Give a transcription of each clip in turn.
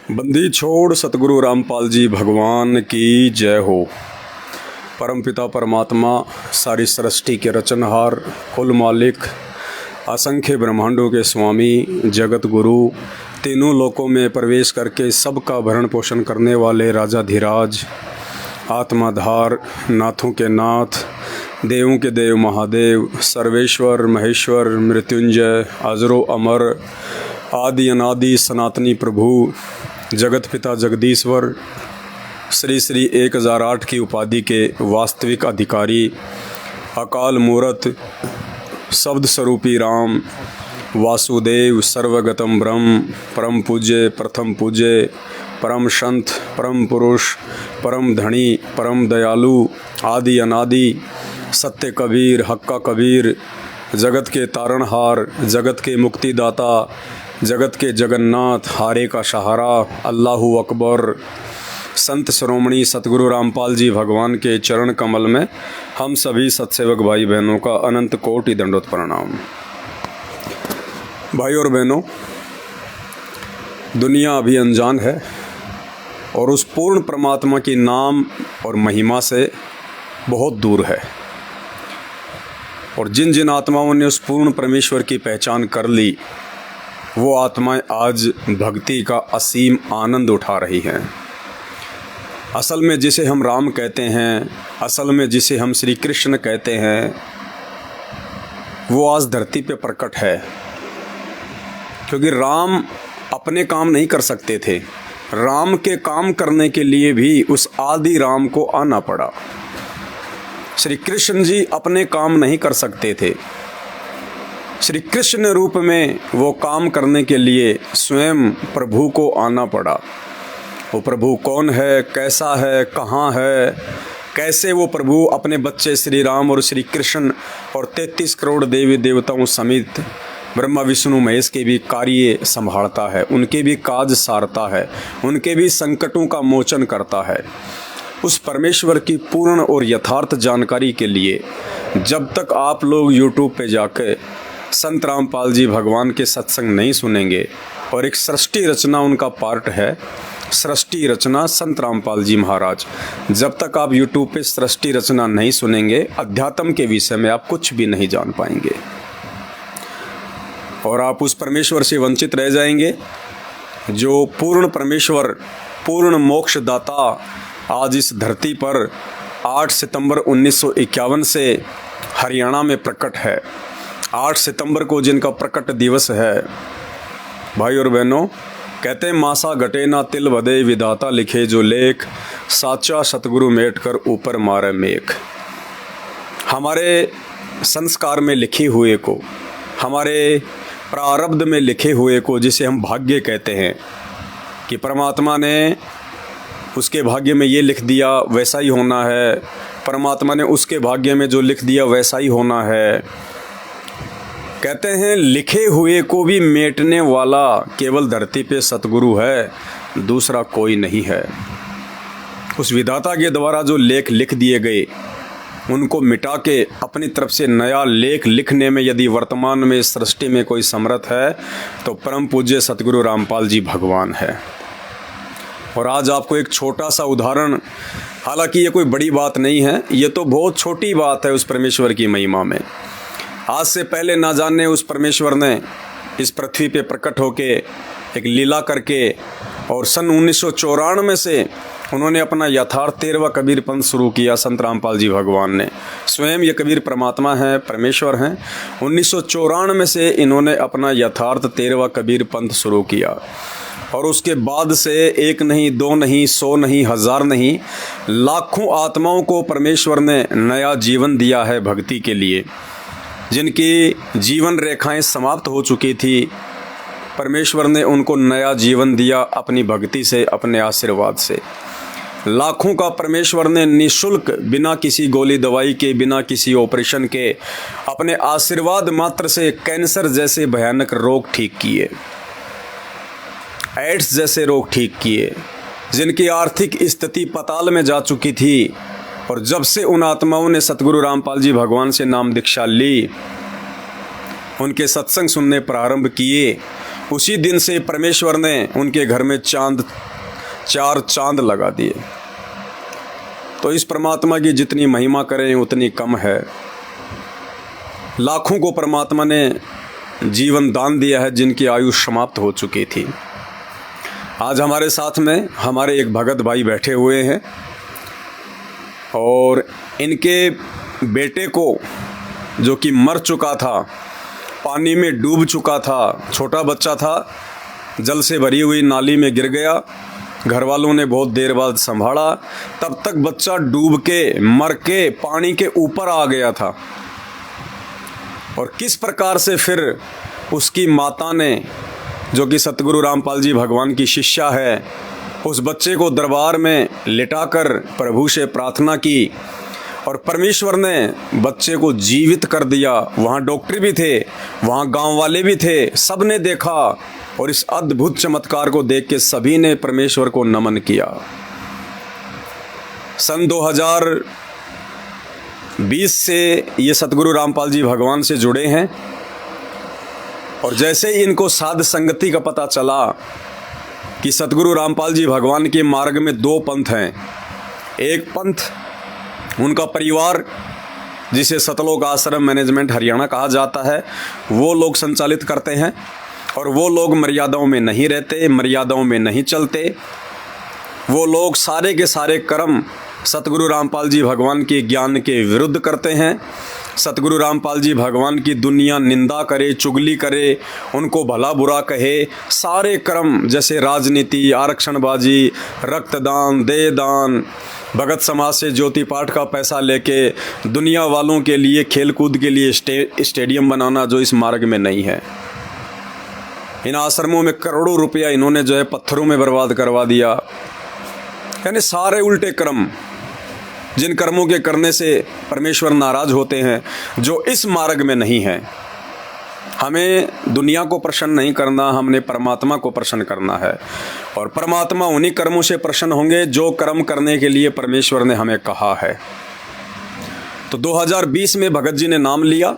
बंदी छोड़ सतगुरु रामपाल जी भगवान की जय हो। परमपिता परमात्मा, सारी सृष्टि के रचनहार, कुल मालिक, असंख्य ब्रह्मांडों के स्वामी, जगत गुरु, तीनों लोकों में प्रवेश करके सबका भरण पोषण करने वाले राजाधिराज, आत्माधार, नाथों के नाथ, देवों के देव महादेव, सर्वेश्वर महेश्वर मृत्युंजय, अजरो अमर, आदि अनादि सनातनी प्रभु, जगत पिता जगदीश्वर, श्री श्री 1008 की उपाधि के वास्तविक अधिकारी, अकाल मूरत, शब्द स्वरूपी राम, वासुदेव, सर्वगतम ब्रह्म, परम पूज्य, प्रथम पूज्य, परम संत, परम पुरुष, परम धनी, परम दयालु, आदि अनादि, सत्य कबीर, हक्का कबीर, जगत के तारणहार, जगत के मुक्तिदाता, जगत के जगन्नाथ, हारे का सहारा, अल्लाहु अकबर, संत श्रोमणी सतगुरु रामपाल जी भगवान के चरण कमल में हम सभी सत्सेवक भाई बहनों का अनंत कोटि दंडोत प्रणाम। भाई और बहनों, दुनिया अभी अनजान है और उस पूर्ण परमात्मा की नाम और महिमा से बहुत दूर है। और जिन जिन आत्माओं ने उस पूर्ण परमेश्वर की पहचान कर ली, वो आत्माएं आज भक्ति का असीम आनंद उठा रही हैं। असल में जिसे हम राम कहते हैं, असल में जिसे हम श्री कृष्ण कहते हैं, वो आज धरती पे प्रकट है। क्योंकि राम अपने काम नहीं कर सकते थे, राम के काम करने के लिए भी उस आदि राम को आना पड़ा। श्री कृष्ण जी अपने काम नहीं कर सकते थे, श्री कृष्ण रूप में वो काम करने के लिए स्वयं प्रभु को आना पड़ा। वो प्रभु कौन है, कैसा है, कहाँ है, कैसे वो प्रभु अपने बच्चे श्री राम और श्री कृष्ण और 33 करोड़ देवी देवताओं समेत ब्रह्मा विष्णु महेश के भी कार्य संभालता है, उनके भी काज सारता है, उनके भी संकटों का मोचन करता है। उस परमेश्वर की पूर्ण और यथार्थ जानकारी के लिए जब तक आप लोग YouTube पे जाकर संत रामपाल जी भगवान के सत्संग नहीं सुनेंगे, और एक सृष्टि रचना उनका पार्ट है, सृष्टि रचना संत रामपाल जी महाराज, जब तक आप YouTube पे सृष्टि रचना नहीं सुनेंगे, अध्यात्म के विषय में आप कुछ भी नहीं जान पाएंगे और आप उस परमेश्वर से वंचित रह जाएंगे जो पूर्ण परमेश्वर, पूर्ण मोक्षदाता आज इस धरती पर 8 सितंबर 1951 से हरियाणा में प्रकट है। 8 सितंबर को जिनका प्रकट दिवस है, भाई और बहनों, कहते हैं मासा घटे ना तिल बधे, विधाता लिखे जो लेख, साचा सतगुरु मेट कर ऊपर मारे मेघ। हमारे संस्कार में लिखे हुए को, हमारे प्रारब्ध में लिखे हुए को, जिसे हम भाग्य कहते हैं कि परमात्मा ने उसके भाग्य में ये लिख दिया वैसा ही होना है, परमात्मा ने उसके भाग्य में जो लिख दिया वैसा ही होना है। कहते हैं लिखे हुए को भी मेटने वाला केवल धरती पे सतगुरु है, दूसरा कोई नहीं है। उस विधाता के द्वारा जो लेख लिख दिए गए, उनको मिटा के अपनी तरफ से नया लेख लिखने में यदि वर्तमान में इस सृष्टि में कोई समर्थ है तो परम पूज्य सतगुरु रामपाल जी भगवान है। और आज आपको एक छोटा सा उदाहरण, हालांकि ये कोई बड़ी बात नहीं है, ये तो बहुत छोटी बात है उस परमेश्वर की महिमा में। आज से पहले ना जाने उस परमेश्वर ने इस पृथ्वी पे प्रकट होके एक लीला करके, और सन 1994 से उन्होंने अपना यथार्थ 13वां कबीर पंथ शुरू किया। संत रामपाल जी भगवान ने स्वयं ये कबीर परमात्मा हैं, परमेश्वर हैं। 1994 से इन्होंने अपना यथार्थ 13वां कबीर पंथ शुरू किया, और उसके बाद से एक नहीं, दो नहीं, 100 नहीं, 1000 नहीं, लाखों आत्माओं को परमेश्वर ने नया जीवन दिया है भक्ति के लिए। जिनकी जीवन रेखाएं समाप्त हो चुकी थी, परमेश्वर ने उनको नया जीवन दिया अपनी भक्ति से, अपने आशीर्वाद से। लाखों का परमेश्वर ने निःशुल्क, बिना किसी गोली दवाई के, बिना किसी ऑपरेशन के, अपने आशीर्वाद मात्र से कैंसर जैसे भयानक रोग ठीक किए, एड्स जैसे रोग ठीक किए। जिनकी आर्थिक स्थिति पताल में जा चुकी थी, और जब से उन आत्माओं ने सतगुरु रामपाल जी भगवान से नाम दीक्षा ली, उनके सत्संग सुनने प्रारंभ किए, उसी दिन से परमेश्वर ने उनके घर में चार चांद लगा दिए। तो इस परमात्मा की जितनी महिमा करें उतनी कम है। लाखों को परमात्मा ने जीवन दान दिया है जिनकी आयु समाप्त हो चुकी थी। आज हमारे साथ में हमारे एक भगत भाई बैठे हुए हैं और इनके बेटे को, जो कि मर चुका था, पानी में डूब चुका था, छोटा बच्चा था, जल से भरी हुई नाली में गिर गया। घर वालों ने बहुत देर बाद संभाला, तब तक बच्चा डूब के मर के पानी के ऊपर आ गया था। और किस प्रकार से फिर उसकी माता ने, जो कि सतगुरु रामपाल जी भगवान की शिष्या है, उस बच्चे को दरबार में लिटाकर प्रभु से प्रार्थना की और परमेश्वर ने बच्चे को जीवित कर दिया। वहाँ डॉक्टर भी थे, वहाँ गांव वाले भी थे, सब ने देखा और इस अद्भुत चमत्कार को देख के सभी ने परमेश्वर को नमन किया। सन 2020 से ये सतगुरु रामपाल जी भगवान से जुड़े हैं और जैसे ही इनको साध संगति का पता चला कि सतगुरु रामपाल जी भगवान के मार्ग में दो पंथ हैं। एक पंथ उनका परिवार, जिसे सतलोक आश्रम मैनेजमेंट हरियाणा कहा जाता है, वो लोग संचालित करते हैं और वो लोग मर्यादाओं में नहीं रहते, मर्यादाओं में नहीं चलते। वो लोग सारे के सारे कर्म सतगुरु रामपाल जी भगवान के ज्ञान के विरुद्ध करते हैं। सतगुरु रामपाल जी भगवान की दुनिया निंदा करे, चुगली करे, उनको भला बुरा कहे, सारे कर्म जैसे राजनीति, आरक्षणबाजी, रक्तदान, देहदान, भगत समाज से ज्योति पाठ का पैसा लेके दुनिया वालों के लिए खेलकूद के लिए स्टेडियम बनाना, जो इस मार्ग में नहीं है। इन आश्रमों में करोड़ों रुपया इन्होंने जो है पत्थरों में बर्बाद करवा दिया। यानी सारे उल्टे कर्म, जिन कर्मों के करने से परमेश्वर नाराज होते हैं, जो इस मार्ग में नहीं है। हमें दुनिया को प्रसन्न नहीं करना, हमने परमात्मा को प्रसन्न करना है और परमात्मा उन्हीं कर्मों से प्रसन्न होंगे जो कर्म करने के लिए परमेश्वर ने हमें कहा है। तो 2020 में भगत जी ने नाम लिया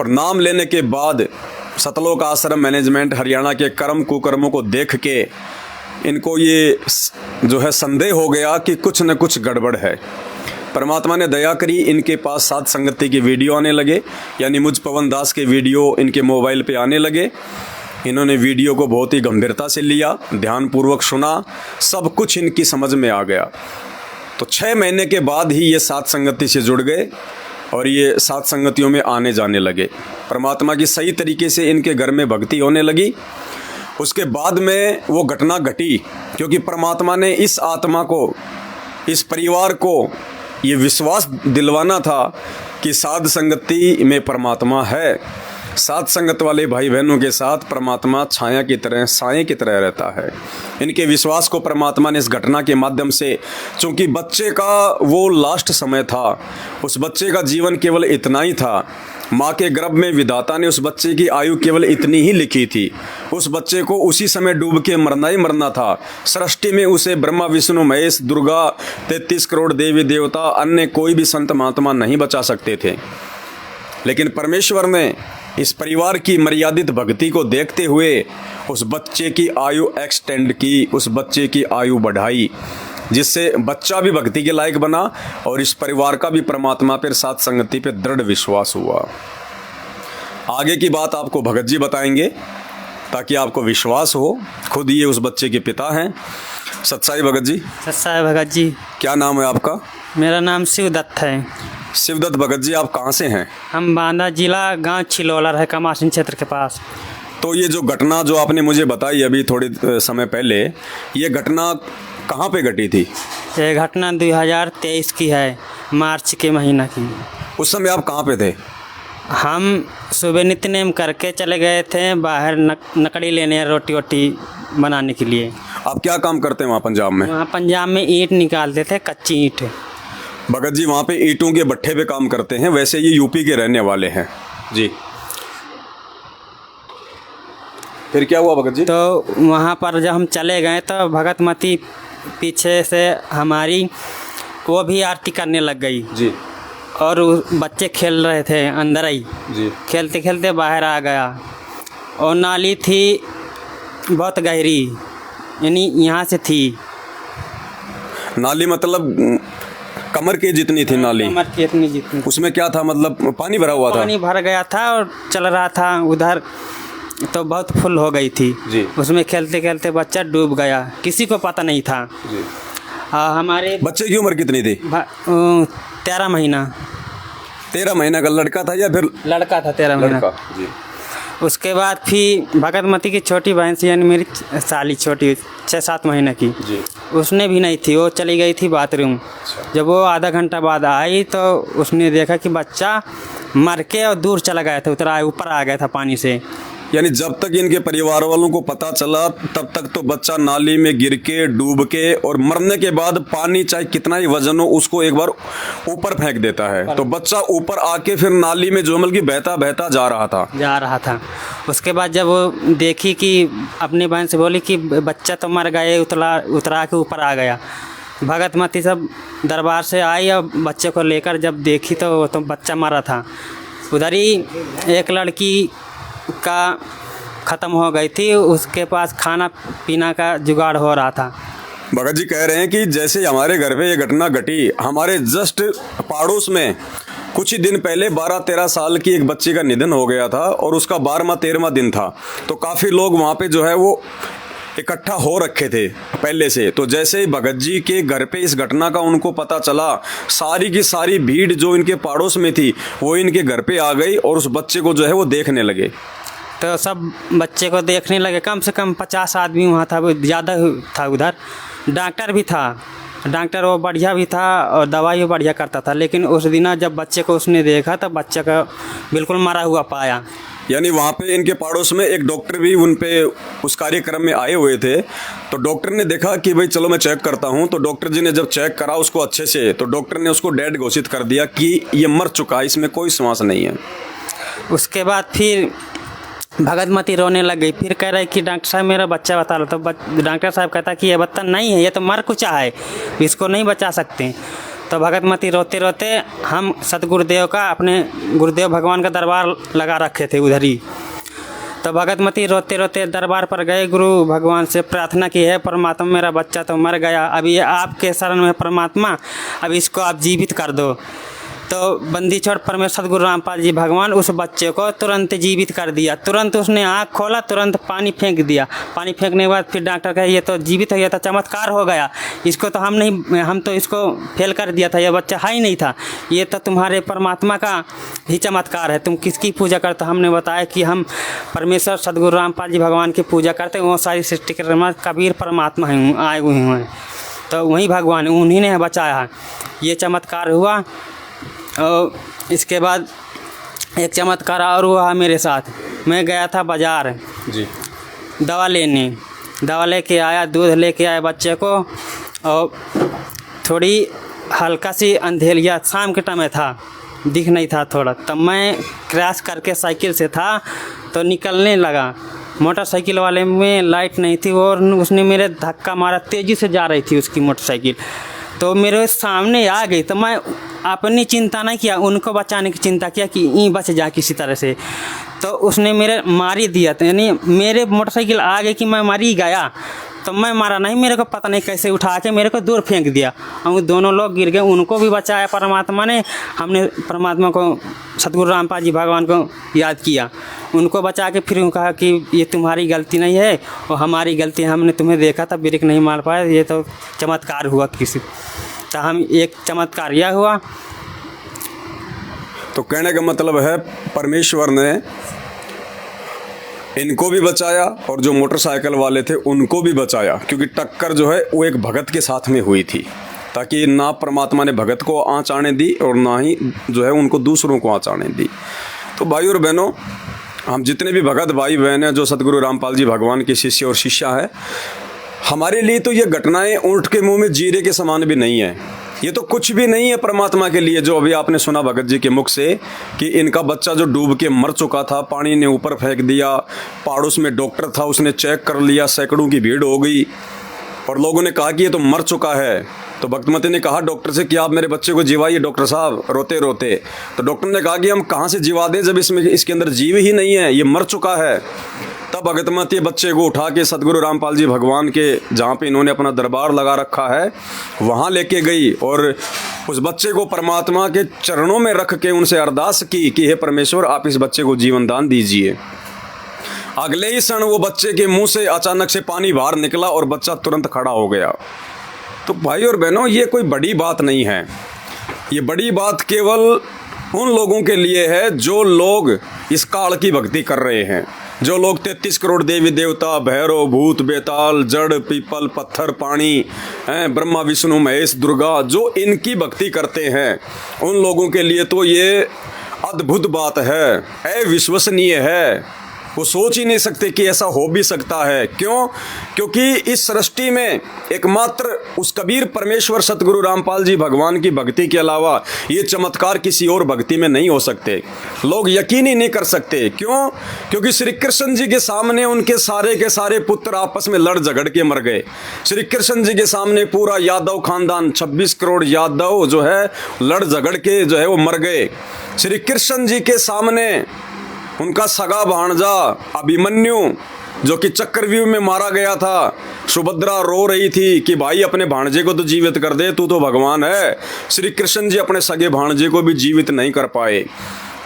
और नाम लेने के बाद सतलोक आश्रम मैनेजमेंट हरियाणा के कर्म कुकर्मों को देख के इनको ये जो है संदेह हो गया कि कुछ न कुछ गड़बड़ है। परमात्मा ने दया करी, इनके पास साध संगति के वीडियो आने लगे, यानी मुझ पवन दास के वीडियो इनके मोबाइल पे आने लगे। इन्होंने वीडियो को बहुत ही गंभीरता से लिया, ध्यानपूर्वक सुना, सब कुछ इनकी समझ में आ गया। तो 6 महीने के बाद ही ये साध संगति से जुड़ गए और ये साध संगतियों में आने जाने लगे। परमात्मा की सही तरीके से इनके घर में भक्ति होने लगी। उसके बाद में वो घटना घटी, क्योंकि परमात्मा ने इस आत्मा को, इस परिवार को ये विश्वास दिलवाना था कि साध संगति में परमात्मा है। साध संगत वाले भाई बहनों के साथ परमात्मा छाया की तरह, साए की तरह रहता है। इनके विश्वास को परमात्मा ने इस घटना के माध्यम से, चूँकि बच्चे का वो लास्ट समय था, उस बच्चे का जीवन केवल इतना ही था। माँ के गर्भ में विधाता ने उस बच्चे की आयु केवल इतनी ही लिखी थी। उस बच्चे को उसी समय डूब के मरना ही मरना था। सृष्टि में उसे ब्रह्मा विष्णु महेश दुर्गा 33 करोड़ देवी देवता अन्य कोई भी संत महात्मा नहीं बचा सकते थे। लेकिन परमेश्वर ने इस परिवार की मर्यादित भक्ति को देखते हुए उस बच्चे की आयु एक्सटेंड की, उस बच्चे की आयु बढ़ाई, जिससे बच्चा भी भक्ति के लायक बना और इस परिवार का भी परमात्मा पर, साध संगति पे दृढ़ विश्वास हुआ। आगे की बात आपको भगत जी बताएंगे ताकि आपको विश्वास हो। खुद ये उस बच्चे के पिता हैं। सत्साई भगत जी। सत्साई भगत जी। क्या नाम है आपका? मेरा नाम शिवदत्त है। शिवदत्त भगत जी, आप कहाँ से हैं? हम बांदा जिला, गांव छिलोलर है, कमासिन क्षेत्र के पास। तो ये जो घटना जो आपने मुझे बताई अभी थोड़ी समय पहले, ये घटना कहाँ पे घटी थी? ये घटना 2023 की है, मार्च के महीना की। उस समय आप कहाँ पे थे? हम सुबह नित्यनेम करके चले गए थे बाहर नकड़ी लेने, रोटी वोटी बनाने के लिए। आप क्या काम करते हैं वहाँ पंजाब में? वहाँ पंजाब में ईंट निकालते थे, कच्ची ईंट। भगत जी वहाँ पे ईंटों के भट्ठे पे काम करते हैं। वैसे ये यूपी के रहने वाले हैं जी। फिर क्या हुआ भगत जी? तो वहाँ पर जब हम चले गए तो भगतमती पीछे से हमारी वो भी आरती करने लग गई जी। और बच्चे खेल रहे थे अंदर ही जी। खेलते खेलते बाहर आ गया और नाली थी बहुत गहरी, यानी यहाँ से थी। नाली मतलब कमर के जितनी थी नाली? कमर के इतनी जितनी। उसमें क्या था, मतलब पानी भरा हुआ था? पानी भर गया था और चल रहा था उधर, तो बहुत फुल हो गई थी जी। उसमें खेलते खेलते बच्चा डूब गया, किसी को पता नहीं था जी। हमारे बच्चे की उम्र कितनी थी? 13 महीना। 13 महीना का लड़का था या फिर? लड़का था 13 महीना। जी। उसके बाद फिर भगतमती की छोटी बहन सी, यानी मेरी साली छोटी 6-7 महीने की, जी। उसने भी नहीं थी, वो चली गई थी बाथरूम। जब वो आधा घंटा बाद आई तो उसने देखा कि बच्चा मर के और दूर चला गया था, उतरा ऊपर आ गया था पानी से। यानी जब तक इनके परिवार वालों को पता चला तब तक तो बच्चा नाली में गिर के डूब के और मरने के बाद पानी चाहे कितना ही वजन हो उसको एक बार ऊपर फेंक देता है, तो बच्चा ऊपर आके फिर नाली में जो मतलब कि बहता बहता जा रहा था। उसके बाद जब वो देखी कि अपनी बहन से बोली कि बच्चा तो मर गए, उतरा के ऊपर आ गया। भगतमती सब दरबार से आई और बच्चे को लेकर जब देखी तो बच्चा मरा था। उधर ही एक लड़की का ख़त्म हो गई थी, उसके पास खाना पीना का जुगाड़ हो रहा था। भगत जी कह रहे हैं कि जैसे हमारे घर पे ये घटना घटी, हमारे जस्ट पड़ोस में कुछ ही दिन पहले 12-13 साल की एक बच्ची का निधन हो गया था और उसका 12वां-13वां दिन था, तो काफ़ी लोग वहाँ पे जो है वो इकट्ठा हो रखे थे पहले से। तो जैसे ही भगत जी के घर पे इस घटना का उनको पता चला, सारी की सारी भीड़ जो इनके पड़ोस में थी वो इनके घर पे आ गई और उस बच्चे को जो है वो देखने लगे। तो सब बच्चे को देखने लगे, कम से कम 50 आदमी वहाँ था, वो ज़्यादा था उधर। डॉक्टर भी था, डॉक्टर वो बढ़िया भी था और दवाई भी बढ़िया करता था, लेकिन उस दिन जब बच्चे को उसने देखा तो बच्चे का बिल्कुल मरा हुआ पाया। यानी वहाँ पे इनके पड़ोस में एक डॉक्टर भी उन पे उस कार्यक्रम में आए हुए थे, तो डॉक्टर ने देखा कि भाई चलो मैं चेक करता हूँ, तो डॉक्टर जी ने जब चेक करा उसको अच्छे से, तो डॉक्टर ने उसको डेड घोषित कर दिया कि ये मर चुका है, इसमें कोई श्वास नहीं है। उसके बाद फिर भगतमती रोने लग गई, फिर कह रही कि डॉक्टर साहब मेरा बच्चा बता लो, तो डॉक्टर साहब कहता कि ये बच्चा नहीं है, ये तो मर कुचा है, इसको नहीं बचा सकते। तो भगतमती रोते रोते, हम सतगुरुदेव का, अपने गुरुदेव भगवान का दरबार लगा रखे थे उधर ही, तो भगतमती रोते रोते दरबार पर गए, गुरु भगवान से प्रार्थना की है परमात्मा मेरा बच्चा तो मर गया, अब ये आपके शरण में परमात्मा, अब इसको आप जीवित कर दो। तो बंदी छोड़ परमेश्वर सदगुरु रामपाल जी भगवान उस बच्चे को तुरंत जीवित कर दिया। तुरंत उसने आँख खोला, तुरंत पानी फेंक दिया। पानी फेंकने के बाद फिर डॉक्टर कहे ये तो जीवित हो गया था, चमत्कार हो गया, इसको तो हम तो इसको फेल कर दिया था, यह बच्चा है ही नहीं था, ये तो तुम्हारे परमात्मा का ही चमत्कार है, तुम किसकी पूजा करते? हमने बताया कि हम परमेश्वर सदगुरु रामपाल जी भगवान की पूजा करते, वो सारी सृष्टि के कबीर परमात्मा हैं, आए हुए हैं, तो वही भगवान उन्हीं ने बचाया। ये चमत्कार हुआ। और इसके बाद एक चमत्कार और हुआ मेरे साथ। मैं गया था बाज़ार जी दवा लेके आया, दूध लेके आया बच्चे को, और थोड़ी हल्का सी अंधेरिया शाम के टाइम में था, दिख नहीं था थोड़ा, तब मैं क्रैश करके साइकिल से था तो निकलने लगा, मोटरसाइकिल वाले में लाइट नहीं थी और उसने मेरे धक्का मारा, तेज़ी से जा रही थी उसकी मोटरसाइकिल, तो मेरे सामने आ गई। तो मैं अपनी चिंता नहीं किया, उनको बचाने की चिंता किया कि ये बच जा किसी तरह से, तो उसने मेरे मारी दिया, तो यानी मेरे मोटरसाइकिल आ गई कि मैं मारी गया, तो मैं मारा नहीं, मेरे को पता नहीं कैसे उठा के मेरे को दूर फेंक दिया, और दोनों लोग गिर गए, उनको भी बचाया परमात्मा ने। हमने परमात्मा को, सतगुरु रामपाल जी भगवान को याद किया, उनको बचा के फिर कहा कि ये तुम्हारी गलती नहीं है और हमारी गलती है, हमने तुम्हें देखा था ब्रेक नहीं मार पाया, ये तो चमत्कार हुआ किसी, तो हम एक चमत्कार यह हुआ। तो कहने का मतलब है परमेश्वर ने इनको भी बचाया और जो मोटरसाइकिल वाले थे उनको भी बचाया, क्योंकि टक्कर जो है वो एक भगत के साथ में हुई थी, ताकि ना परमात्मा ने भगत को आँच आने दी और ना ही जो है उनको दूसरों को आँच आने दी। तो भाई और बहनों, हम जितने भी भगत भाई बहन हैं जो सतगुरु रामपाल जी भगवान के शिष्य और शिष्या है, हमारे लिए तो ये घटनाएं ऊँट के मुंह में जीरे के समान भी नहीं है, ये तो कुछ भी नहीं है परमात्मा के लिए। जो अभी आपने सुना भगत जी के मुख से कि इनका बच्चा जो डूब के मर चुका था, पानी ने ऊपर फेंक दिया, पड़ोस में डॉक्टर था, उसने चेक कर लिया, सैकड़ों की भीड़ हो गई और लोगों ने कहा कि ये तो मर चुका है, तो भक्तमती ने कहा डॉक्टर से कि आप मेरे बच्चे को जिवाइए डॉक्टर साहब, रोते रोते। तो डॉक्टर ने कहा कि हम कहाँ से जिवा दें जब इसके अंदर जीव ही नहीं है, ये मर चुका है। तब भगतमती बच्चे को उठा के सतगुरु रामपाल जी भगवान के जहाँ पे इन्होंने अपना दरबार लगा रखा है वहाँ लेके गई और उस बच्चे को परमात्मा के चरणों में रख के उनसे अरदास की कि हे परमेश्वर आप इस बच्चे को जीवन दान दीजिए। अगले ही क्षण वो बच्चे के मुंह से अचानक से पानी बाहर निकला और बच्चा तुरंत खड़ा हो गया। तो भाई और बहनों, ये कोई बड़ी बात नहीं है। ये बड़ी बात केवल उन लोगों के लिए है जो लोग इस काल की भक्ति कर रहे हैं, जो लोग 33 करोड़ देवी देवता, भैरव, भूत, बेताल, जड़, पीपल, पत्थर, पानी, ब्रह्मा, विष्णु, महेश, दुर्गा, जो इनकी भक्ति करते हैं, उन लोगों के लिए तो ये अद्भुत बात है, अविश्वसनीय है। वो सोच ही नहीं सकते कि ऐसा हो भी सकता है। क्यों? क्योंकि इस सृष्टि में एकमात्र उस कबीर परमेश्वर सतगुरु रामपाल जी भगवान की भक्ति के अलावा ये चमत्कार किसी और भक्ति में नहीं हो सकते। लोग यकीन ही नहीं कर सकते। क्यों? क्योंकि श्री कृष्ण जी के सामने उनके सारे के सारे पुत्र आपस में लड़ झगड़ के मर गए। श्री कृष्ण जी के सामने पूरा यादव खानदान 26 करोड़ यादव जो है लड़ झगड़ के जो है वो मर गए। श्री कृष्ण जी के सामने उनका सगा भांजा अभिमन्यु जो कि चक्रव्यूह में मारा गया था, सुभद्रा रो रही थी कि भाई अपने भांजे को तो जीवित कर दे, तू तो भगवान है। श्री कृष्ण जी अपने सगे भांजे को भी जीवित नहीं कर पाए।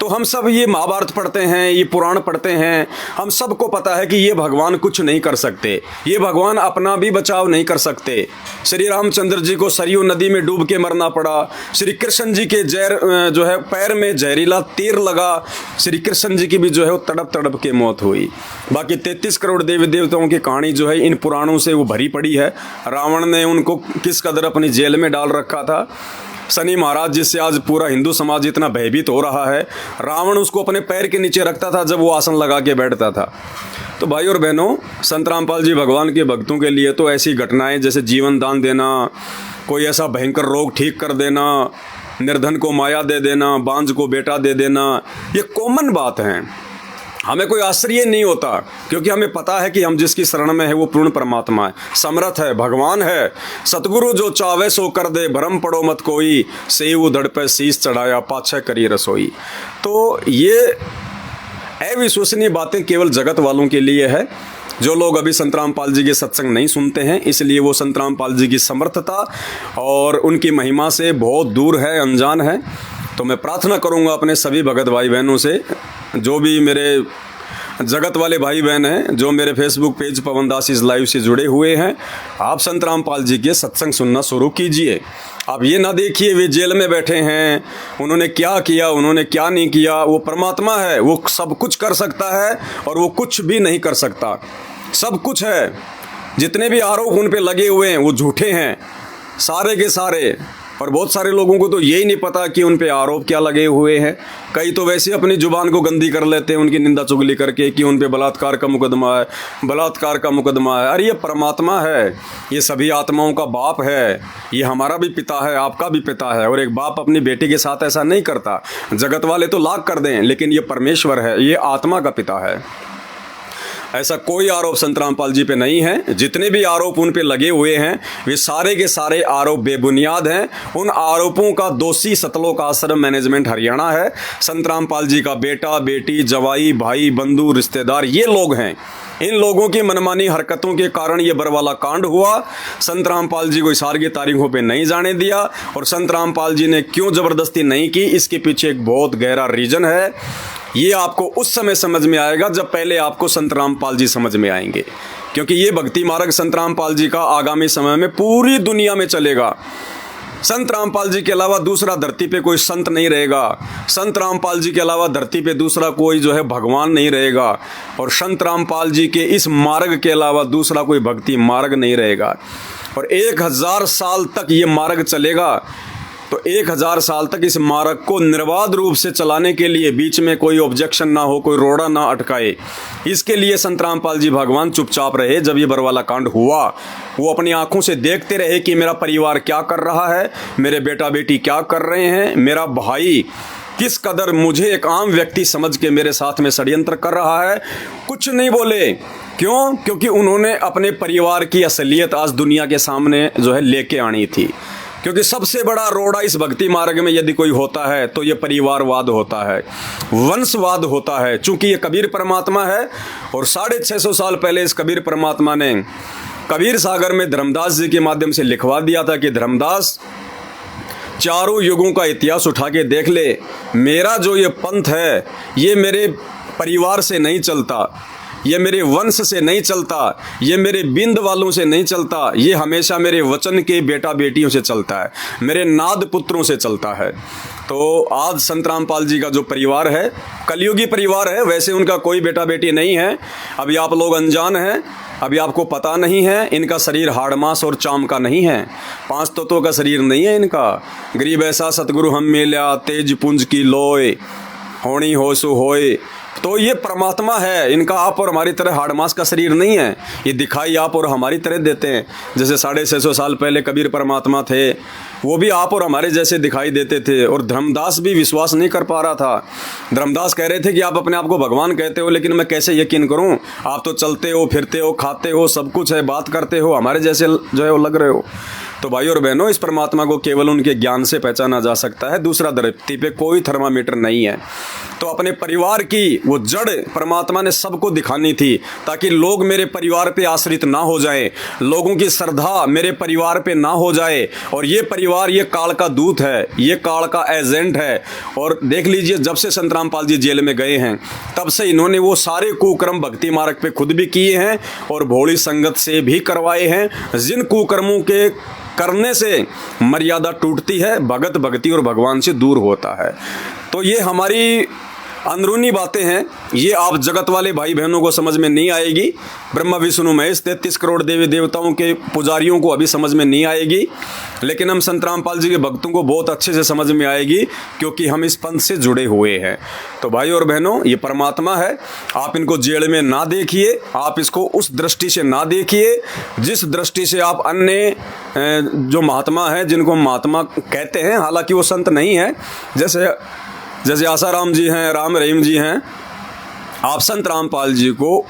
तो हम सब ये महाभारत पढ़ते हैं, ये पुराण पढ़ते हैं, हम सबको पता है कि ये भगवान कुछ नहीं कर सकते, ये भगवान अपना भी बचाव नहीं कर सकते। श्री रामचंद्र जी को सरयू नदी में डूब के मरना पड़ा। श्री कृष्ण जी के जो है पैर में जहरीला तीर लगा, श्री कृष्ण जी की भी जो है वो तड़प तड़प के मौत हुई। बाकी 33 करोड़ देवी देवताओं की कहानी जो है इन पुराणों से वो भरी पड़ी है। रावण ने उनको किस कदर अपनी जेल में डाल रखा था। शनि महाराज जिससे आज पूरा हिंदू समाज इतना भयभीत हो रहा है, रावण उसको अपने पैर के नीचे रखता था जब वो आसन लगा के बैठता था। तो भाई और बहनों, संत रामपाल जी भगवान के भक्तों के लिए तो ऐसी घटनाएं जैसे जीवन दान देना, कोई ऐसा भयंकर रोग ठीक कर देना, निर्धन को माया दे देना, बांझ को बेटा दे देना, ये कॉमन बात है। हमें कोई आश्चर्य नहीं होता क्योंकि हमें पता है कि हम जिसकी शरण में है वो पूर्ण परमात्मा है, समर्थ है, भगवान है। सतगुरु जो चावे सो कर दे, भरम पड़ो मत कोई, से उधड़ पे शीश चढ़ाया, पाछे करी रसोई। तो ये अविश्वसनीय बातें केवल जगत वालों के लिए है। जो लोग अभी संत रामपाल जी के सत्संग नहीं सुनते हैं, इसलिए वो संत रामपाल जी की समर्थता और उनकी महिमा से बहुत दूर है, अनजान है। तो मैं प्रार्थना करूंगा अपने सभी भगत भाई बहनों से, जो भी मेरे जगत वाले भाई बहन हैं, जो मेरे फेसबुक पेज पवन दास इस लाइव से जुड़े हुए हैं, आप संत रामपाल जी के सत्संग सुनना शुरू कीजिए। आप ये ना देखिए वे जेल में बैठे हैं, उन्होंने क्या किया, उन्होंने क्या नहीं किया। वो परमात्मा है, वो सब कुछ कर सकता है और वो कुछ भी नहीं कर सकता। सब कुछ है। जितने भी आरोप उन पे लगे हुए हैं वो झूठे हैं, सारे के सारे। और बहुत सारे लोगों को तो यही नहीं पता कि उन पे आरोप क्या लगे हुए हैं। कई तो वैसे अपनी जुबान को गंदी कर लेते हैं उनकी निंदा चुगली करके कि उन पे बलात्कार का मुकदमा है, बलात्कार का मुकदमा है। अरे ये परमात्मा है, ये सभी आत्माओं का बाप है, ये हमारा भी पिता है, आपका भी पिता है। और एक बाप अपनी बेटी के साथ ऐसा नहीं करता। जगत वाले तो लाख कर दें, लेकिन ये परमेश्वर है, ये आत्मा का पिता है। ऐसा कोई आरोप संत रामपाल जी पे नहीं है। जितने भी आरोप उन पे लगे हुए हैं वे सारे के सारे आरोप बेबुनियाद हैं। उन आरोपों का दोषी सतलोक आश्रम मैनेजमेंट हरियाणा है। संत रामपाल जी का बेटा, बेटी, जवाई, भाई, बंधु, रिश्तेदार, ये लोग हैं। इन लोगों की मनमानी हरकतों के कारण ये बरवाला कांड हुआ। संत रामपाल जी को इशार की तारीखों पे नहीं जाने दिया। और संत रामपाल जी ने क्यों ज़बरदस्ती नहीं की, इसके पीछे एक बहुत गहरा रीजन है। ये आपको उस समय समझ में आएगा जब पहले आपको संत रामपाल जी समझ में आएंगे, क्योंकि ये भक्ति मार्ग संत रामपाल जी का आगामी समय में पूरी दुनिया में चलेगा। संत रामपाल जी के अलावा दूसरा धरती पे कोई संत नहीं रहेगा। संत रामपाल जी के अलावा धरती पे दूसरा कोई जो है भगवान नहीं रहेगा। और संत रामपाल जी के इस मार्ग के अलावा दूसरा कोई भक्ति मार्ग नहीं रहेगा। और 1000 साल तक ये मार्ग चलेगा। तो 1000 साल तक इस मार्ग को निर्बाध रूप से चलाने के लिए बीच में कोई ऑब्जेक्शन ना हो, कोई रोड़ा ना अटकाए, इसके लिए संत रामपाल जी भगवान चुपचाप रहे। जब ये बरवाला कांड हुआ, वो अपनी आंखों से देखते रहे कि मेरा परिवार क्या कर रहा है, मेरे बेटा बेटी क्या कर रहे हैं, मेरा भाई किस कदर मुझे एक आम व्यक्ति समझ के मेरे साथ में षड्यंत्र कर रहा है। कुछ नहीं बोले। क्यों? क्योंकि उन्होंने अपने परिवार की असलियत आज दुनिया के सामने जो है लेके आनी थी। क्योंकि सबसे बड़ा रोड़ा इस भक्ति मार्ग में यदि कोई होता है तो ये परिवारवाद होता है, वंशवाद होता है। चूंकि ये कबीर परमात्मा है और 650 साल पहले इस कबीर परमात्मा ने कबीर सागर में धर्मदास जी के माध्यम से लिखवा दिया था कि धर्मदास, चारों युगों का इतिहास उठा के देख ले, मेरा जो ये पंथ है ये मेरे परिवार से नहीं चलता, ये मेरे वंश से नहीं चलता, ये मेरे बिंद वालों से नहीं चलता, ये हमेशा मेरे वचन के बेटा बेटियों से चलता है, मेरे नाद पुत्रों से चलता है। तो आज संत रामपाल जी का जो परिवार है कलयुगी परिवार है, वैसे उनका कोई बेटा बेटी नहीं है। अभी आप लोग अनजान हैं, अभी आपको पता नहीं है, इनका शरीर हाड़ मांस और चाम का नहीं है, 5 तत्वों का शरीर नहीं है इनका। गरीब ऐसा सतगुरु हम मिल्या, तेज पुंज की लोय, होनी हो सु होए। तो ये परमात्मा है, इनका आप और हमारी तरह हाड़ मांस का शरीर नहीं है, ये दिखाई आप और हमारी तरह देते हैं। जैसे 650 साल पहले कबीर परमात्मा थे, वो भी आप और हमारे जैसे दिखाई देते थे। और धर्मदास भी विश्वास नहीं कर पा रहा था। धर्मदास कह रहे थे कि आप अपने आप को भगवान कहते हो, लेकिन मैं कैसे यकीन करूं, आप तो चलते हो, फिरते हो, खाते हो, सब कुछ है, बात करते हो, हमारे जैसे जो है वो लग रहे हो। तो भाई और बहनों, इस परमात्मा को केवल उनके ज्ञान से पहचाना जा सकता है, दूसरा धरती पे कोई थर्मामीटर नहीं है। तो अपने परिवार की वो जड़ परमात्मा ने सबको दिखानी थी, ताकि लोग मेरे परिवार पे आश्रित ना हो जाए, लोगों की श्रद्धा मेरे परिवार पे ना हो जाए। और ये परिवार ये काल का दूत है, ये काल का एजेंट है। और देख लीजिए, जब से संत रामपाल जी जेल में गए हैं तब से इन्होंने वो सारे कुकर्म भक्ति मार्ग पे खुद भी किए हैं और भोली संगत से भी करवाए हैं। जिन कुकर्मों के करने से मर्यादा टूटती है, भगत भक्ति और भगवान से दूर होता है। तो ये हमारी अंदरूनी बातें हैं, ये आप जगत वाले भाई बहनों को समझ में नहीं आएगी। ब्रह्मा विष्णु महेश 33 करोड़ देवी देवताओं के पुजारियों को अभी समझ में नहीं आएगी, लेकिन हम संत रामपाल जी के भक्तों को बहुत अच्छे से समझ में आएगी, क्योंकि हम इस पंथ से जुड़े हुए हैं। तो भाई और बहनों, ये परमात्मा है, आप इनको जेल में ना देखिए, आप इसको उस दृष्टि से ना देखिए जिस दृष्टि से आप अन्य जो महात्मा हैं, जिनको महात्मा कहते हैं, हालांकि वो संत नहीं है, जैसे आसाराम जी हैं, राम रहीम जी हैं, आप संत रामपाल जी को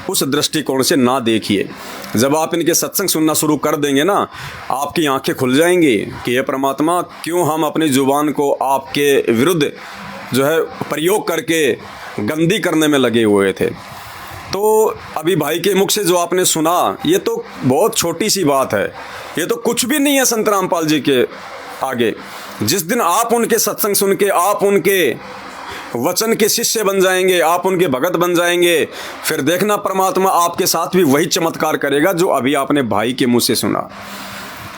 उस दृष्टिकोण से ना देखिए। जब आप इनके सत्संग सुनना शुरू कर देंगे ना, आपकी आंखें खुल जाएंगी कि ये परमात्मा, क्यों हम अपनी जुबान को आपके विरुद्ध जो है प्रयोग करके गंदी करने में लगे हुए थे। तो अभी भाई के मुख से जो आपने सुना, ये तो बहुत छोटी सी बात है, ये तो कुछ भी नहीं है संत रामपाल जी के आगे। जिस दिन आप उनके सत्संग सुन के आप उनके वचन के शिष्य बन जाएंगे, आप उनके भगत बन जाएंगे, फिर देखना परमात्मा आपके साथ भी वही चमत्कार करेगा जो अभी आपने भाई के मुंह से सुना।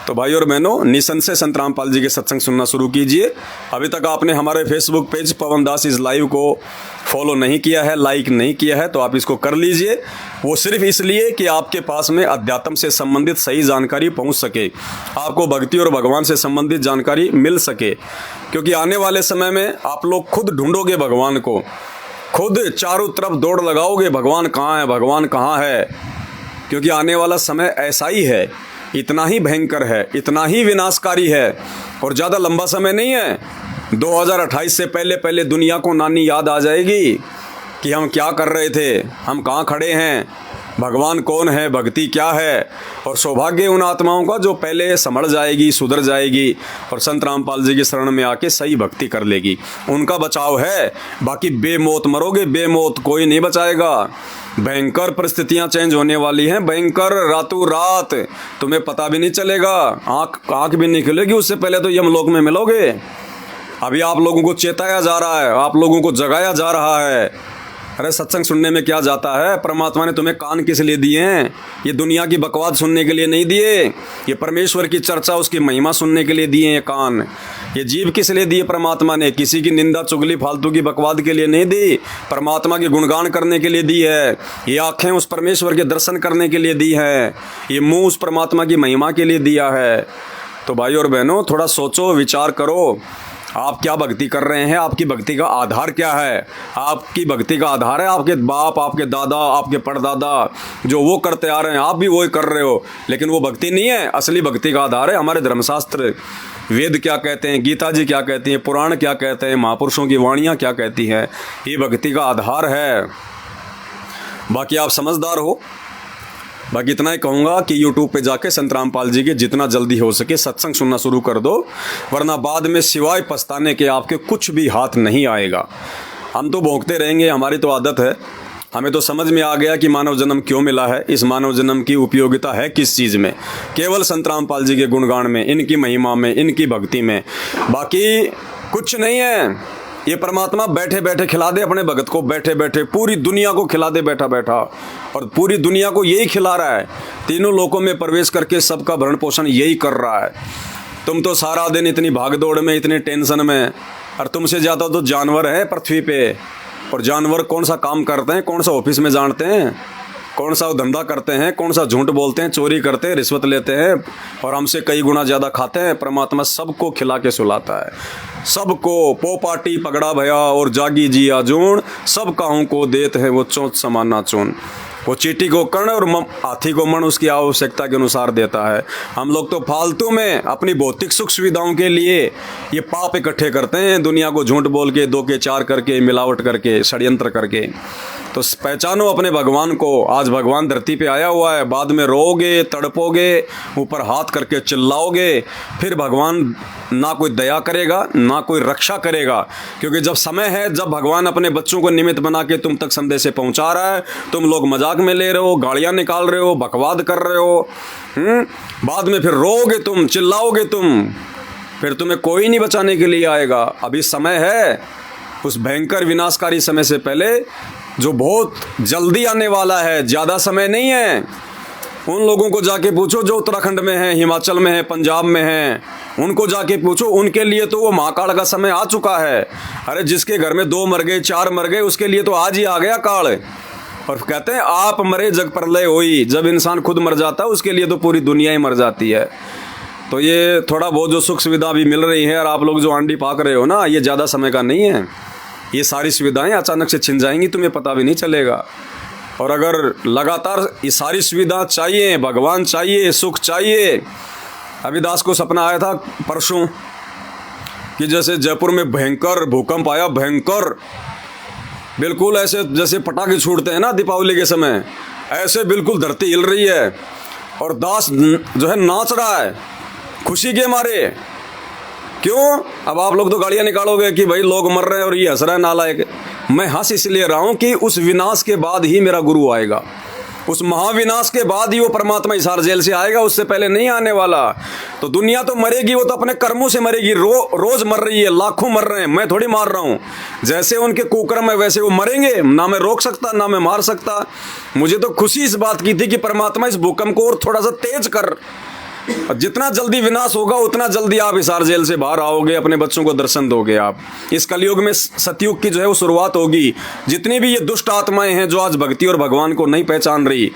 तो भाई और बहनों, निसंशय संत रामपाल जी के सत्संग सुनना शुरू कीजिए। अभी तक आपने हमारे Facebook page Pawan Das is live को फॉलो नहीं किया है, लाइक नहीं किया है, तो आप इसको कर लीजिए। वो सिर्फ इसलिए कि आपके पास में अध्यात्म से संबंधित सही जानकारी पहुंच सके, आपको भक्ति और भगवान से संबंधित जानकारी मिल सके। क्योंकि आने वाले समय में आप लोग खुद ढूंढोगे भगवान को, खुद चारों तरफ दौड़ लगाओगे, भगवान कहाँ है, भगवान कहाँ है। क्योंकि आने वाला समय ऐसा ही है, इतना ही भयंकर है, इतना ही विनाशकारी है, और ज़्यादा लंबा समय नहीं है। 2028 से पहले पहले दुनिया को नानी याद आ जाएगी कि हम क्या कर रहे थे, हम कहाँ खड़े हैं, भगवान कौन है, भक्ति क्या है। और सौभाग्य उन आत्माओं का जो पहले समझ जाएगी, सुधर जाएगी और संत रामपाल जी की शरण में आके सही भक्ति कर लेगी, उनका बचाव है। बाकी बेमौत मरोगे, बेमौत कोई नहीं बचाएगा। भयंकर परिस्थितियां चेंज होने वाली हैं, भयंकर, रातों रात, तुम्हें पता भी नहीं चलेगा, आँख भी नहीं खुलेगी, उससे पहले तो यमलोक में मिलोगे। अभी आप लोगों को चेताया जा रहा है, आप लोगों को जगाया जा रहा है। अरे सत्संग सुनने में क्या जाता है, परमात्मा ने तुम्हें कान किस लिए दिए हैं? ये दुनिया की बकवास सुनने के लिए नहीं दिए, ये परमेश्वर की चर्चा, उसकी महिमा सुनने के लिए दिए हैं कान। ये जीभ किस लिए दिए परमात्मा ने? किसी की निंदा चुगली फालतू की बकवाद के लिए नहीं दी, परमात्मा के गुणगान करने के लिए दी है। ये आँखें उस परमेश्वर के दर्शन करने के लिए दी है, ये मुँह उस परमात्मा की महिमा के लिए दिया है। तो भाई और बहनों, थोड़ा सोचो, विचार करो, आप क्या भक्ति कर रहे हैं, आपकी भक्ति का आधार क्या है? आपकी भक्ति का आधार है आपके बाप, आपके दादा, आपके परदादा, जो वो करते आ रहे हैं आप भी वही कर रहे हो, लेकिन वो भक्ति नहीं है। असली भक्ति का आधार है हमारे धर्मशास्त्र, वेद क्या कहते हैं, गीता जी क्या कहती हैं, पुराण क्या कहते हैं, महापुरुषों की वाणियाँ क्या कहती हैं, ये भक्ति का आधार है। बाकी आप समझदार हो, बाकी इतना ही कहूँगा कि यूट्यूब पे जाके संत रामपाल जी के जितना जल्दी हो सके सत्संग सुनना शुरू कर दो, वरना बाद में सिवाय पछताने के आपके कुछ भी हाथ नहीं आएगा। हम तो भोंकते रहेंगे, हमारी तो आदत है। हमें तो समझ में आ गया कि मानव जन्म क्यों मिला है, इस मानव जन्म की उपयोगिता है किस चीज़ में, केवल संत रामपाल जी के गुणगान में, इनकी महिमा में, इनकी भक्ति में, बाकी कुछ नहीं है। ये परमात्मा बैठे बैठे खिला दे अपने भगत को, बैठे बैठे पूरी दुनिया को खिला दे बैठा बैठा, और पूरी दुनिया को यही खिला रहा है। तीनों लोकों में प्रवेश करके सबका भरण पोषण यही कर रहा है। तुम तो सारा दिन इतनी भागदौड़ में, इतने टेंशन में, और तुमसे ज़्यादा तो जानवर हैं पृथ्वी पे। और जानवर कौन सा काम करते हैं, कौन सा ऑफिस में जानते हैं, कौन सा धंधा करते हैं, कौन सा झूठ बोलते हैं, चोरी करते हैं, रिश्वत लेते हैं, और हमसे कई गुना ज़्यादा खाते हैं। परमात्मा सबको खिला के सुलाता है, सबको पोपाटी पगड़ा भया और जागी जी आजून, सब काहू को देते हैं वो चोंच समाना चून। वो चींटी को कर्ण और हाथी को मन उसकी आवश्यकता के अनुसार देता है। हम लोग तो फालतू में अपनी भौतिक सुख सुविधाओं के लिए ये पाप इकट्ठे करते हैं, दुनिया को झूठ बोल के, दो के चार करके, मिलावट करके, षड्यंत्र करके। तो पहचानो अपने भगवान को। आज भगवान धरती पे आया हुआ है, बाद में रोओगे, तड़पोगे, ऊपर हाथ करके चिल्लाओगे, फिर भगवान ना कोई दया करेगा, ना कोई रक्षा करेगा। क्योंकि जब समय है, जब भगवान अपने बच्चों को निमित्त बना के तुम तक संदेश पहुंचा रहा है, तुम लोग मजाक में ले रहे हो, गालियां निकाल रहे हो, बकवाद कर रहे हो, बाद में फिर रोओगे तुम, चिल्लाओगे तुम, फिर तुम्हें कोई नहीं बचाने के लिए आएगा। अभी समय है, उस भयंकर विनाशकारी समय से पहले, जो बहुत जल्दी आने वाला है, ज़्यादा समय नहीं है। उन लोगों को जाके पूछो जो उत्तराखंड में हैं, हिमाचल में हैं, पंजाब में हैं, उनको जाके पूछो, उनके लिए तो वो महाकाल का समय आ चुका है। अरे जिसके घर में 2 मर गए, 4 मर गए, उसके लिए तो आज ही आ गया काल। और कहते हैं आप मरे जग प्रलय होई। जब इंसान खुद मर जाता है उसके लिए तो पूरी दुनिया ही मर जाती है। तो ये थोड़ा बहुत जो सुख सुविधा भी मिल रही है, और आप लोग जो आंडी पाक रहे हो ना, ये ज़्यादा समय का नहीं है। ये सारी सुविधाएं अचानक से छिन जाएंगी, तुम्हें पता भी नहीं चलेगा। और अगर लगातार ये सारी सुविधा चाहिए, भगवान चाहिए, सुख चाहिए। अविदास को सपना आया था परसों कि जैसे जयपुर में भयंकर भूकंप आया, भयंकर, बिल्कुल ऐसे जैसे पटाखे छूटते हैं ना दीपावली के समय, ऐसे बिल्कुल धरती हिल रही है, और दास जो है नाच रहा है खुशी के मारे। क्यों? अब आप लोग तो गालियाँ निकालोगे कि भाई लोग मर रहे हैं और ये हंस रहा है नालायक। मैं हंस इसलिए रहा हूँ कि उस विनाश के बाद ही मेरा गुरु आएगा, उस महाविनाश के बाद ही वो परमात्मा हिसार जेल से आएगा, उससे पहले नहीं आने वाला। तो दुनिया तो मरेगी, वो तो अपने कर्मों से मरेगी। रोज मर रही है, लाखों मर रहे हैं, मैं थोड़ी मार रहा हूँ। जैसे उनके कुकर्म है वैसे वो मरेंगे, ना मैं रोक सकता ना मैं मार सकता। मुझे तो खुशी इस बात की थी कि परमात्मा इस भूकंप को और थोड़ा सा तेज कर, जितना जल्दी विनाश होगा उतना जल्दी आप हिसार जेल से बाहर आओगे, अपने बच्चों को दर्शन दोगे। आप इस कलयुग में सतयुग की जो है वो शुरुआत होगी। जितनी भी ये दुष्ट आत्माएं हैं जो आज भक्ति और भगवान को नहीं पहचान रही,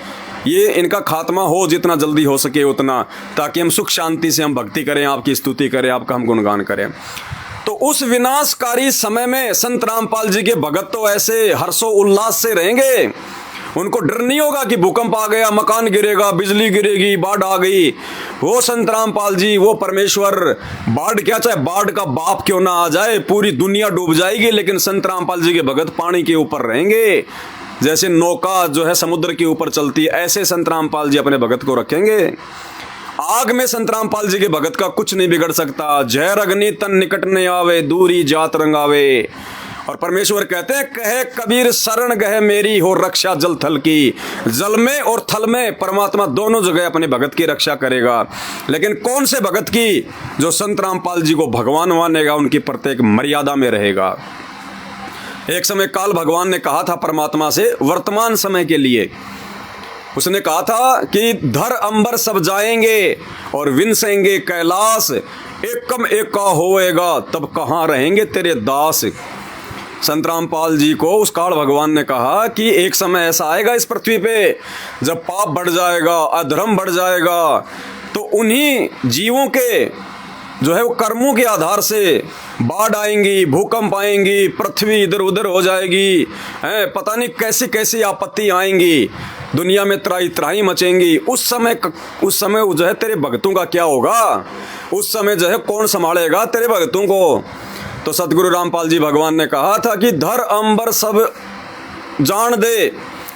ये इनका खात्मा हो जितना जल्दी हो सके उतना, ताकि हम सुख शांति से हम भक्ति करें, आपकी स्तुति करें, आपका हम गुणगान करें। तो उस विनाशकारी समय में संत रामपाल जी के भगत तो ऐसे हर्षो उल्लास से रहेंगे, उनको डर नहीं होगा कि भूकंप आ गया, मकान गिरेगा, बिजली गिरेगी, बाढ़ आ गई। वो संत रामपाल जी, वो परमेश्वर, बाढ़ क्या, चाहे बाढ़ का बाप क्यों ना आ जाए, पूरी दुनिया डूब जाएगी, लेकिन संत रामपाल जी के भगत पानी के ऊपर रहेंगे। जैसे नौका जो है समुद्र के ऊपर चलती है, ऐसे संत रामपाल जी अपने भगत को रखेंगे। आग में संत रामपाल जी के भगत का कुछ नहीं बिगड़ सकता। जहर अग्नि तन निकट न आवे, दूरी जात रंगावे। और परमेश्वर कहते हैं, कहे कबीर शरण गहे मेरी, हो रक्षा जल थल की। जल में और थल में परमात्मा दोनों जगह अपने भगत की रक्षा करेगा। लेकिन कौन से भगत की? जो संत रामपाल जी को भगवान मानेगा, उनकी प्रत्येक मर्यादा में रहेगा। एक समय काल भगवान ने कहा था परमात्मा से, वर्तमान समय के लिए उसने कहा था कि धर अंबर सब जाएंगे और विनसेंगे कैलाश, एकम एका होएगा तब कहाँ रहेंगे तेरे दास। संत रामपाल जी को उस काल भगवान ने कहा कि एक समय ऐसा आएगा इस पृथ्वी पे जब पाप बढ़ जाएगा, अधर्म बढ़ जाएगा, तो उन्हीं जीवों के जो है वो कर्मों के आधार से बाढ़ आएंगी, भूकंप आएंगी, पृथ्वी इधर उधर हो जाएगी, पता नहीं कैसी कैसी आपत्ति आएंगी, दुनिया में त्राही त्राही मचेंगी। उस समय जो है तेरे भक्तों का क्या होगा? उस समय जो है कौन संभालेगा तेरे भक्तों को? तो सतगुरु रामपाल जी भगवान ने कहा था कि धर अंबर सब जान दे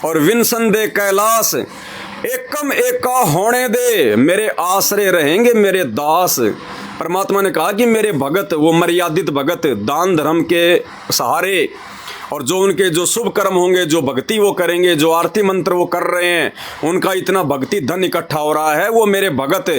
और विनसन दे कैलाश, एकम एका होने दे, मेरे आश्रय रहेंगे मेरे दास। परमात्मा ने कहा कि मेरे भगत, वो मर्यादित भगत, दान धर्म के सहारे, और जो उनके जो शुभ कर्म होंगे, जो भक्ति वो करेंगे, जो आरती मंत्र वो कर रहे हैं, उनका इतना भक्ति धन इकट्ठा हो रहा है, वो मेरे भगत,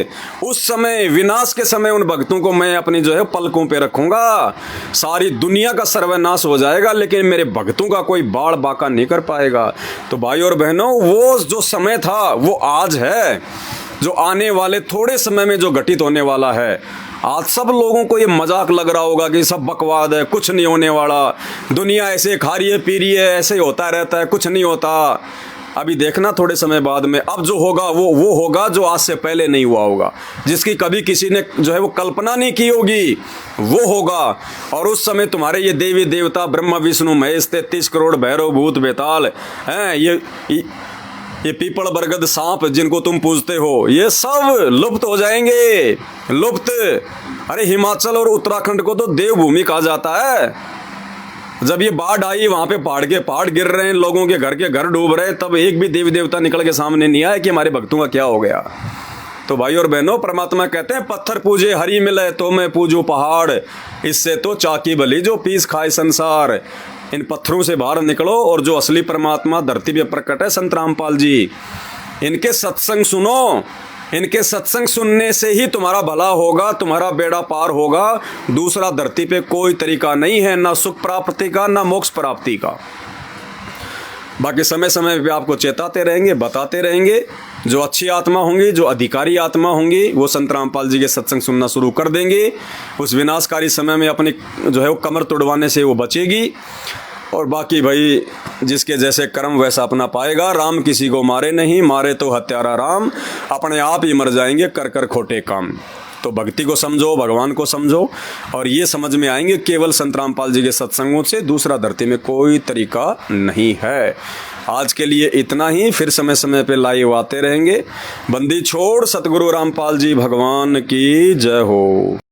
उस समय विनाश के समय उन भक्तों को मैं अपनी जो है पलकों पे रखूंगा। सारी दुनिया का सर्वनाश हो जाएगा लेकिन मेरे भक्तों का कोई बाढ़ बाका नहीं कर पाएगा। तो भाई और बहनों, वो जो समय था वो आज है, जो आने वाले थोड़े समय में जो घटित होने वाला है। आज सब लोगों को ये मजाक लग रहा होगा कि सब बकवाद है, कुछ नहीं होने वाला, दुनिया ऐसे खा रही है पी रही है, ऐसे होता रहता है, कुछ नहीं होता। अभी देखना थोड़े समय बाद में अब जो होगा वो होगा जो आज से पहले नहीं हुआ होगा, जिसकी कभी किसी ने जो है वो कल्पना नहीं की होगी, वो होगा। और उस समय तुम्हारे ये देवी देवता ब्रह्मा विष्णु महेश 33 करोड़ भैरव भूत बेताल हैं, ये पीपल बरगद सांप जिनको तुम पूजते हो, ये सब लुप्त हो जाएंगे, लुप्त। अरे हिमाचल और उत्तराखंड को तो देवभूमि कहा जाता है। जब ये बाढ़ आई, वहां पे पहाड़ गिर रहे हैं, लोगों के घर डूब रहे, तब एक भी देवी देवता निकल के सामने नहीं आया कि हमारे भक्तों का क्या हो गया। तो भाई और बहनों, परमात्मा कहते हैं पत्थर पूजे हरी मिले तो मैं पूजू पहाड़, इससे तो चाकी भली जो पीस खाए संसार। इन पत्थरों से बाहर निकलो और जो असली परमात्मा धरती पे प्रकट है, संत रामपाल जी, इनके सत्संग सुनो। इनके सत्संग सुनने से ही तुम्हारा भला होगा, तुम्हारा बेड़ा पार होगा। दूसरा धरती पे कोई तरीका नहीं है, ना सुख प्राप्ति का, ना मोक्ष प्राप्ति का। बाकी समय समय पे आपको चेताते रहेंगे, बताते रहेंगे। जो अच्छी आत्मा होंगी, जो अधिकारी आत्मा होंगी, वो संत रामपाल जी के सत्संग सुनना शुरू कर देंगे। उस विनाशकारी समय में अपनी जो है वो कमर तोड़वाने से वो बचेगी। और बाकी भाई जिसके जैसे कर्म वैसा अपना पाएगा। राम किसी को मारे नहीं, मारे तो हत्यारा राम, अपने आप ही मर जाएंगे कर कर खोटे काम। तो भक्ति को समझो, भगवान को समझो, और ये समझ में आएंगे केवल संत रामपाल जी के सत्संगों से दूसरा धरती में कोई तरीका नहीं है। आज के लिए इतना ही, फिर समय समय पे लाइव आते रहेंगे। बंदी छोड़ सतगुरु रामपाल जी भगवान की जय हो।